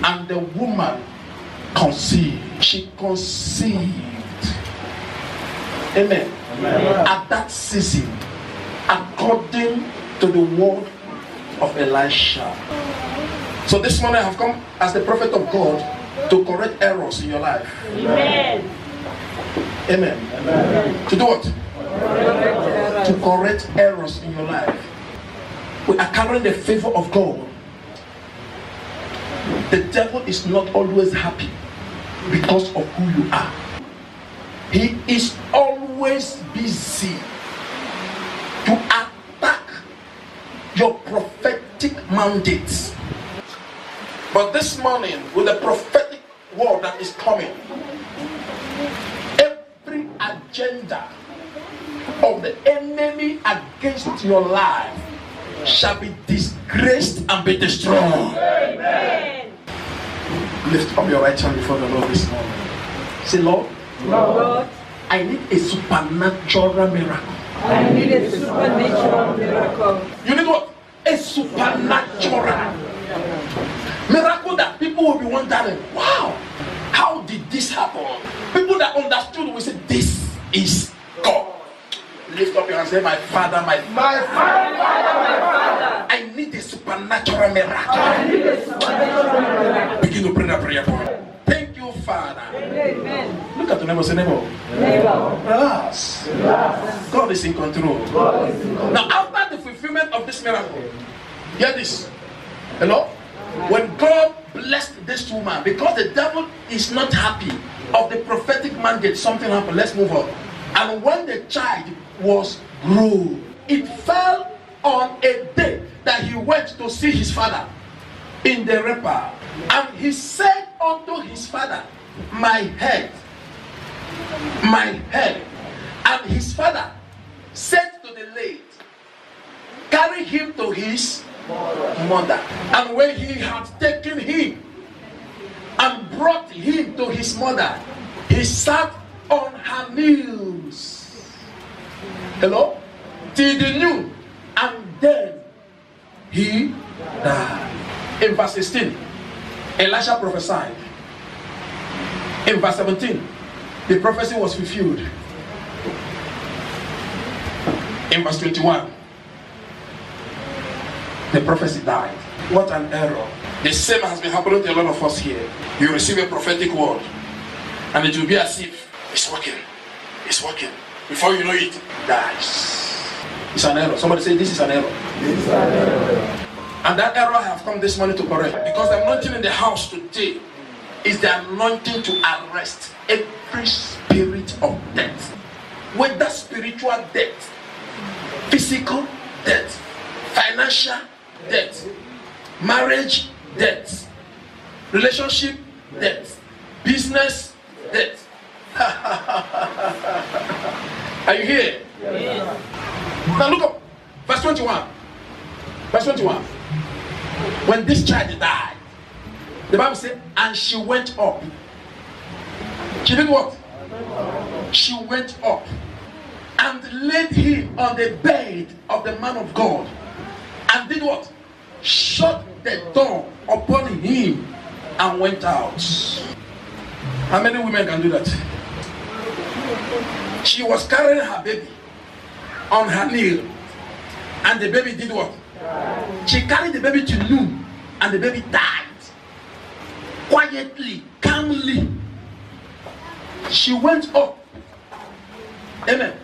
And the woman conceived. She conceived. Amen. Amen. At that season, according to the word of Elisha. So this morning I have come as the prophet of God to correct errors in your life. Amen. Amen. Amen. To do what? To correct errors in your life. We are carrying the favor of God. The devil is not always happy because of who you are. He is always busy to attack your prophetic mandates. But this morning, with the prophetic word that is coming, every agenda of the enemy against your life shall be disgraced and be destroyed. Amen. Lift up your right hand before the Lord this morning. Say, Lord, Lord, I need a supernatural miracle. I need a supernatural miracle. You need what? A supernatural miracle that people will be wondering, wow, how did this happen? People that understood will say, this is God. Lift up your hands and say, my Father, my Father, I need a supernatural miracle. I need a supernatural miracle. Begin to pray that prayer point. Thank you, Father. Amen. Look at the neighbor, say, neighbor. Relax. God is in control. Now, after the fulfillment of this miracle, hear this. Hello? When God blessed this woman, because the devil is not happy of the prophetic mandate, something happened. Let's move on. And when the child was grown, it fell on a day that he went to see his father in the reaper. And he said unto his father, my head, my head. And his father said to the lady, carry him to his mother. And when he had taken him and brought him to his mother, he sat on her knees. Hello? Till the noon, and then he died. In verse 16, Elisha prophesied. In verse 17, the prophecy was fulfilled. In verse 21, the prophecy died. What an error. The same has been happening to a lot of us here. You receive a prophetic word, and it will be as if it's working. It's working. Before you know it, it dies. It's an error. Somebody say, this is an error. This is an error. And that error I have come this morning to correct. Because the anointing in the house today is the anointing to arrest every spirit of death. Whether spiritual death, physical death, financial death, marriage death, relationship death, business death. Are you here? Yes. Now look up. Verse 21. Verse 21. When this child died, the Bible said, and she went up. She did what? She went up and laid him on the bed of the man of God. And did what? Shut the door upon him and went out. How many women can do that? She was carrying her baby on her knee, and the baby did what? She carried the baby to noon, and the baby died. Quietly, calmly, she went up, amen,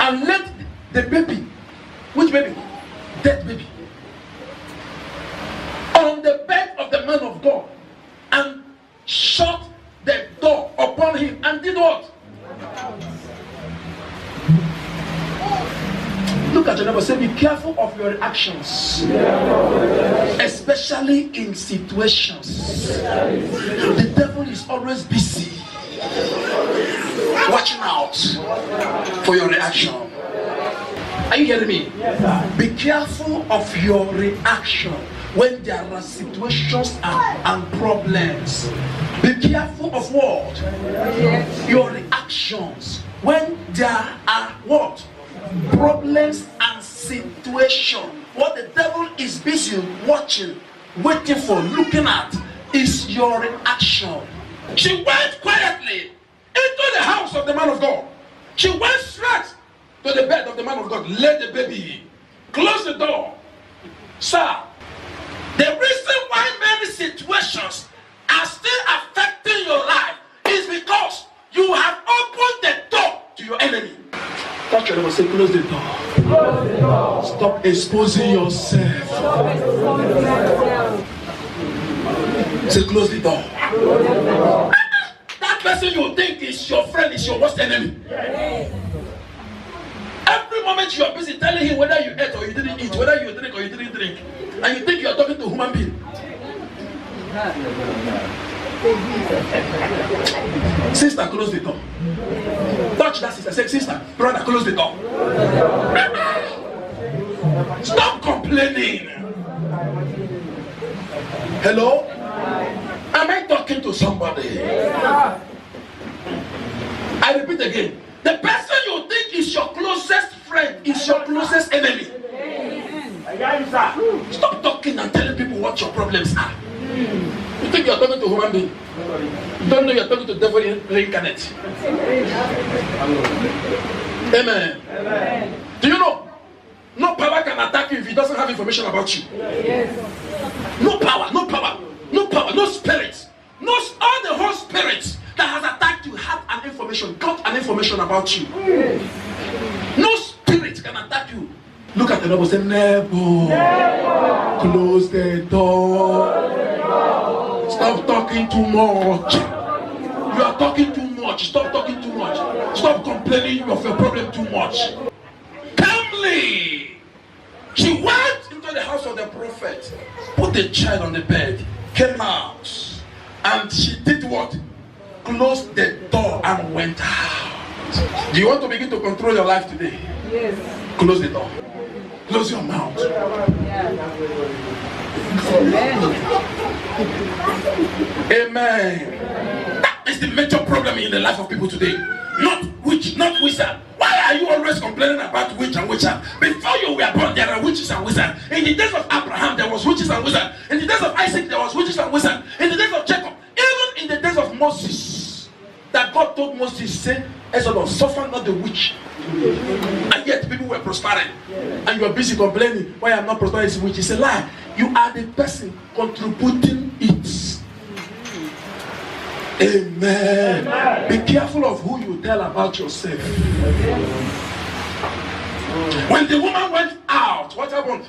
and let the baby, which baby? Dead baby, on the bed of the man of God, and shut the door upon him, and did what? Look at your neighbor, say, be careful of your reactions, especially in situations. The devil is always busy watching out for your reaction. Are you hearing me? Be careful of your reaction when there are situations and problems. Be careful of what? Your reactions when there are what? Problems and situation. What the devil is busy watching waiting for, looking at, is your reaction. She went quietly into the house of the man of God. She went straight to the bed of the man of God, laid the baby, closed the door. Sir, the reason why many situations are still affecting your life is because you have opened the door to your enemy. Touch your neighbor, say, close the door. Close the door. Stop exposing yourself. Stop exposing yourself. Say, close the door. Close the door. That person you think is your friend is your worst enemy. Yes. Every moment you are busy telling him whether you ate or you didn't eat, whether you drink or you didn't drink, and you think you are talking to a human being. Sister, close the door. Touch that sister. Say, sister, brother, close the door. Stop complaining. Hello? Am I talking to somebody? I repeat again. The person you think is your closest friend is your closest enemy. Stop talking and telling people what your problems are. You think you are talking to a human being? You don't know you are talking to the devil reincarnate. Amen. Amen. Do you know? No power can attack you if he doesn't have information about you. Yes. No power, no power, no power, no spirit. No, all the whole spirits that has attacked you have an information, got an information about you. Yes. No spirit can attack you. Look at the neighbor, say, neighbor, close the door. Stop talking too much. You are talking too much. Stop talking too much. Stop complaining of your problem too much. Calmly, she went into the house of the prophet, put the child on the bed, came out, and she did what? Closed the door and went out. Do you want to begin to control your life today? Yes. Close the door. Close your mouth. Amen. Amen. That is the major problem in the life of people today. Not witch, not wizard. Why are you always complaining about witch and wizard? Before you were born, there are witches and wizards. In the days of Abraham, there was witches and wizards. In the days of Isaac, there was witches and wizards. In the days of Jacob, even in the days of Moses, that God told Moses, say, Exodus, suffer not the witch. And yet people were prospering. And you are busy complaining why I'm not prospering is witch. It's a lie. You are the person contributing it. Amen. Amen. Be careful of who you tell about yourself. When the woman went out, what happened?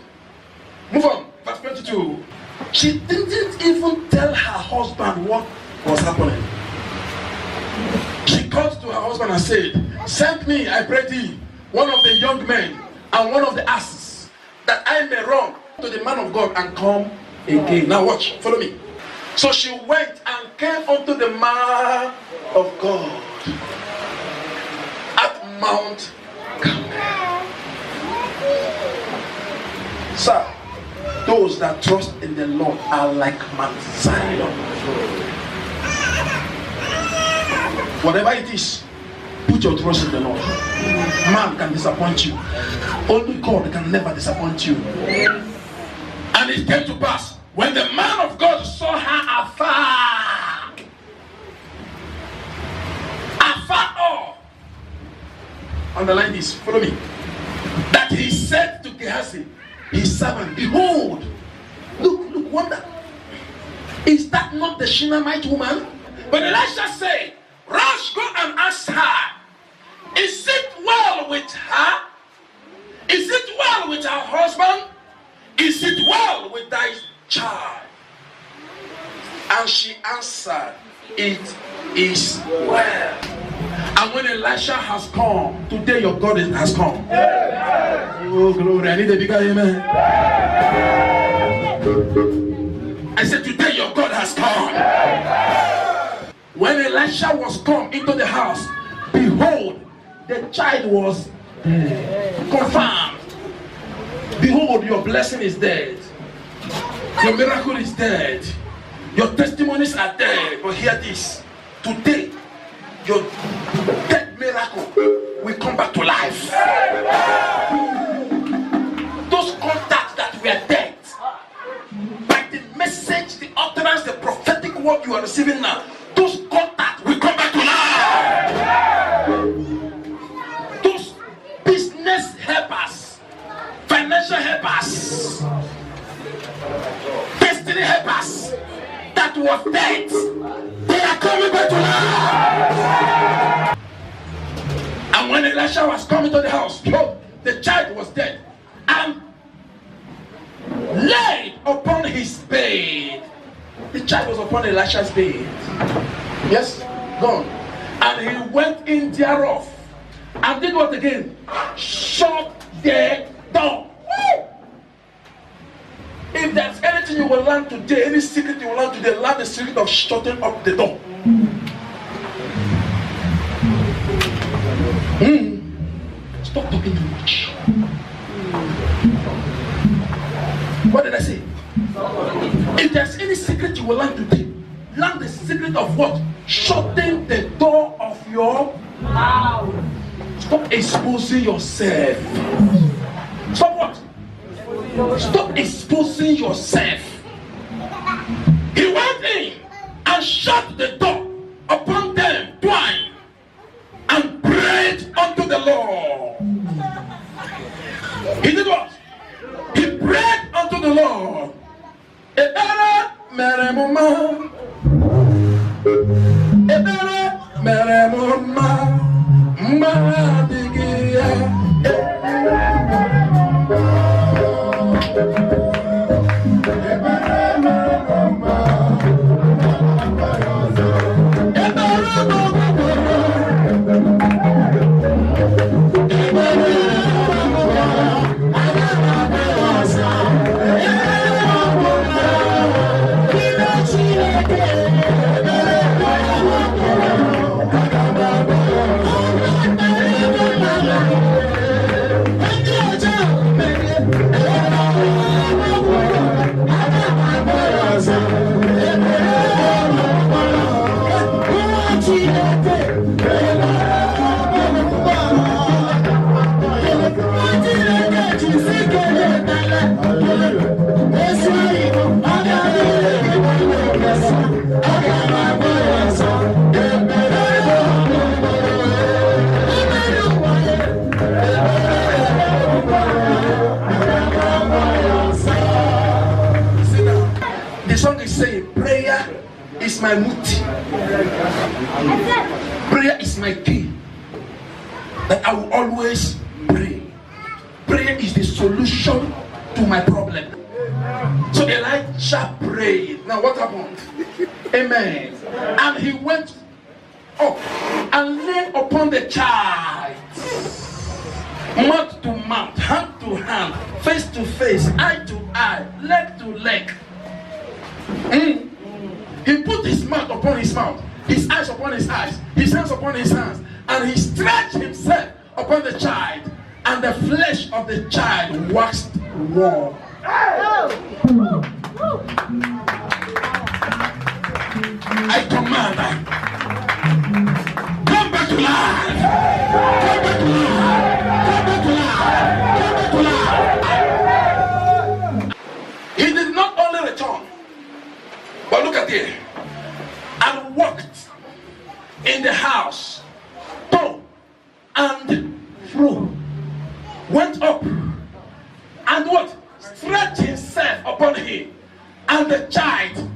Move on. Verse 22. She didn't even tell her husband what was happening. She called to her husband and said, send me, I pray thee, one of the young men and one of the asses, that I may run to the man of God and come again. Now watch, follow me. So she went and came unto the man of God at Mount Carmel. Sir, those that trust in the Lord are like Mount Zion. Whatever it is, put your trust in the Lord. Man can disappoint you. Only God can never disappoint you. And it came to pass, when the man of God saw her afar off, underline this, follow me, that he said to Gehazi, his servant, behold, look, wonder, is that not the Shunammite woman? But Elisha said, rush, go and ask her, is it well with her? Is it well with her husband? Is it well with thy child? And she answered, it is well. And when Elisha has come, today your God has come. Amen. Oh glory, I need a bigger amen. I said today your God has come. Amen. When Elisha was come into the house, behold, the child was dead. Confirmed. Behold, your blessing is dead. Your miracle is dead. Your testimonies are dead. But hear this. Today, your dead miracle will come back to life. Those contacts that were dead, by the what you are receiving now, those contacts will come back to life. Those business helpers, financial helpers, destiny helpers that was dead, they are coming back to life. And when Elisha was coming to the house, the child was dead and laid upon his bed. The child was upon Elisha's bed. Yes, gone. And he went in thereof and did what again? Shut the door. If there's anything you will learn today, any secret you will learn today, learn the secret of shutting up the door. Stop talking too much. What did I say? If there's any secret you will learn today, learn the secret of what? Shutting the door of your mouth. Stop exposing yourself. Stop what? Stop exposing yourself. He went in and shut the door upon them twice and prayed unto the Lord. He did what? He prayed unto the Lord. Ebere mere mama, ebere mere mama, mama digiya. The song is saying, prayer is my muti. Prayer is my key. That I will always pray. Prayer is the solution to my problem. So Elijah prayed. Now what happened? Amen. And he went up and lay upon the child, mouth to mouth, hand to hand, face to face, eye to eye, leg to leg. He put his mouth upon his mouth, his eyes upon his eyes, his hands upon his hands, and he stretched himself upon the child, and the flesh of the child waxed warm. I command, come back to life. Come back to life. Come back to life. Come back to life. He did not only return, but look at it, and walked in the house, to and fro, went up, and what? Stretched himself upon him, and the child